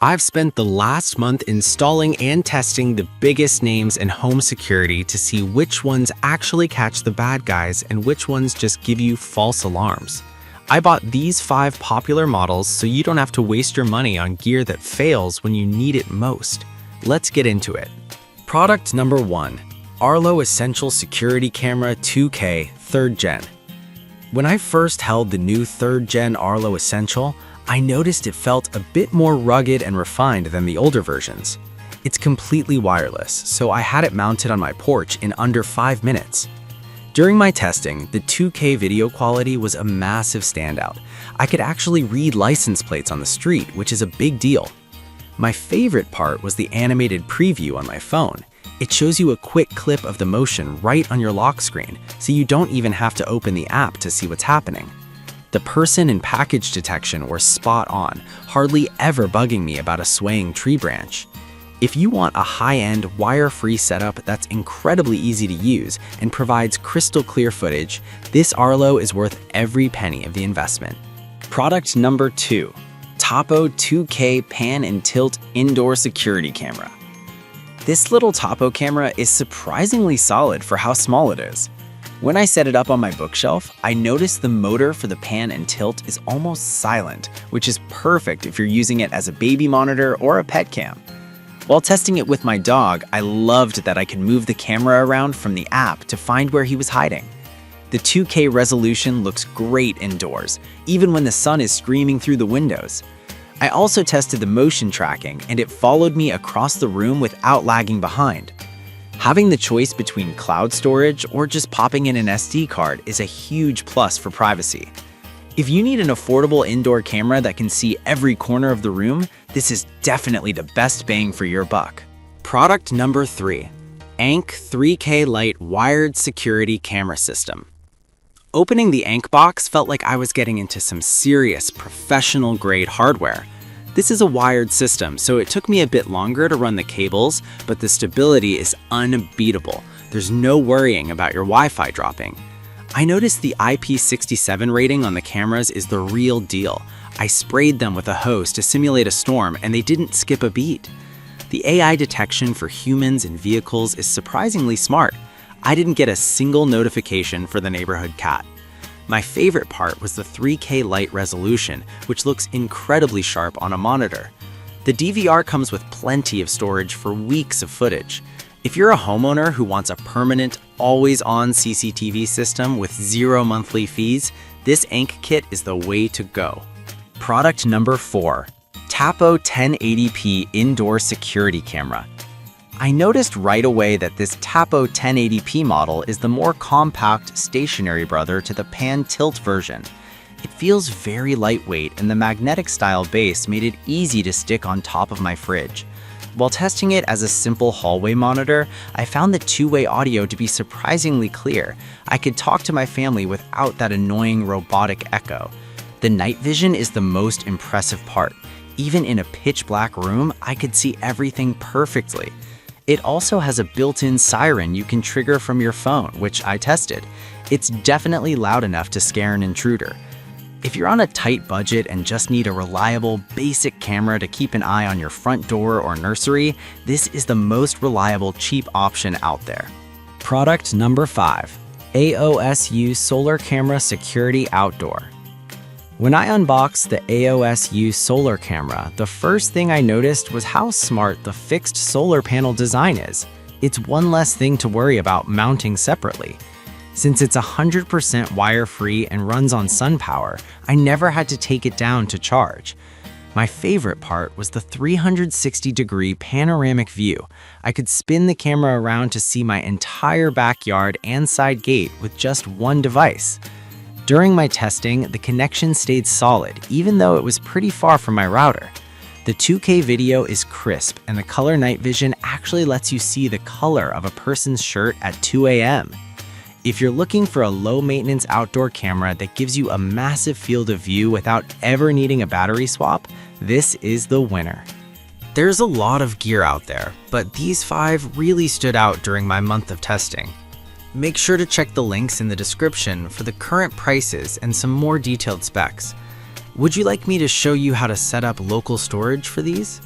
I've spent the last month installing and testing the biggest names in home security to see which ones actually catch the bad guys and which ones just give you false alarms. I bought these 5 popular models so you don't have to waste your money on gear that fails when you need it most. Let's get into it. Product number 1. Arlo Essential Security Camera 2K 3rd Gen. When I first held the new 3rd Gen Arlo Essential, I noticed it felt a bit more rugged and refined than the older versions. It's completely wireless, so I had it mounted on my porch in under 5 minutes. During my testing, the 2K video quality was a massive standout. I could actually read license plates on the street, which is a big deal. My favorite part was the animated preview on my phone. It shows you a quick clip of the motion right on your lock screen, so you don't even have to open the app to see what's happening. The person and package detection were spot on, hardly ever bugging me about a swaying tree branch. If you want a high-end, wire-free setup that's incredibly easy to use and provides crystal clear footage, this Arlo is worth every penny of the investment. Product number 2. Topo 2K Pan and Tilt Indoor Security Camera. This little Topo camera is surprisingly solid for how small it is. When I set it up on my bookshelf, I noticed the motor for the pan and tilt is almost silent, which is perfect if you're using it as a baby monitor or a pet cam. While testing it with my dog, I loved that I could move the camera around from the app to find where he was hiding. The 2K resolution looks great indoors, even when the sun is screaming through the windows. I also tested the motion tracking, and it followed me across the room without lagging behind. Having the choice between cloud storage or just popping in an SD card is a huge plus for privacy. If you need an affordable indoor camera that can see every corner of the room, this is definitely the best bang for your buck. Product number 3. Ank 3K Lite Wired Security Camera System. Opening the Ank box felt like I was getting into some serious professional-grade hardware. This is a wired system, so it took me a bit longer to run the cables, but the stability is unbeatable. There's no worrying about your Wi-Fi dropping. I noticed the IP67 rating on the cameras is the real deal. I sprayed them with a hose to simulate a storm, and they didn't skip a beat. The AI detection for humans and vehicles is surprisingly smart. I didn't get a single notification for the neighborhood cat. My favorite part was the 3K Lite resolution, which looks incredibly sharp on a monitor. The DVR comes with plenty of storage for weeks of footage. If you're a homeowner who wants a permanent, always-on CCTV system with 0 monthly fees, this Ank kit is the way to go. Product number 4. Topo 1080p Indoor Security Camera. I noticed right away that this Topo 1080p model is the more compact, stationary brother to the pan tilt version. It feels very lightweight, and the magnetic style base made it easy to stick on top of my fridge. While testing it as a simple hallway monitor, I found the two-way audio to be surprisingly clear. I could talk to my family without that annoying robotic echo. The night vision is the most impressive part. Even in a pitch-black room, I could see everything perfectly. It also has a built-in siren you can trigger from your phone, which I tested. It's definitely loud enough to scare an intruder. If you're on a tight budget and just need a reliable, basic camera to keep an eye on your front door or nursery, this is the most reliable, cheap option out there. Product number 5. AOSU Solar Camera Security Outdoor. When I unboxed the AOSU solar camera, the first thing I noticed was how smart the fixed solar panel design is. It's one less thing to worry about mounting separately. Since it's 100% wire-free and runs on sun power, I never had to take it down to charge. My favorite part was the 360-degree panoramic view. I could spin the camera around to see my entire backyard and side gate with just one device. During my testing, the connection stayed solid, even though it was pretty far from my router. The 2K video is crisp, and the color night vision actually lets you see the color of a person's shirt at 2 a.m. If you're looking for a low-maintenance outdoor camera that gives you a massive field of view without ever needing a battery swap, this is the winner. There's a lot of gear out there, but these 5 really stood out during my month of testing. Make sure to check the links in the description for the current prices and some more detailed specs. Would you like me to show you how to set up local storage for these?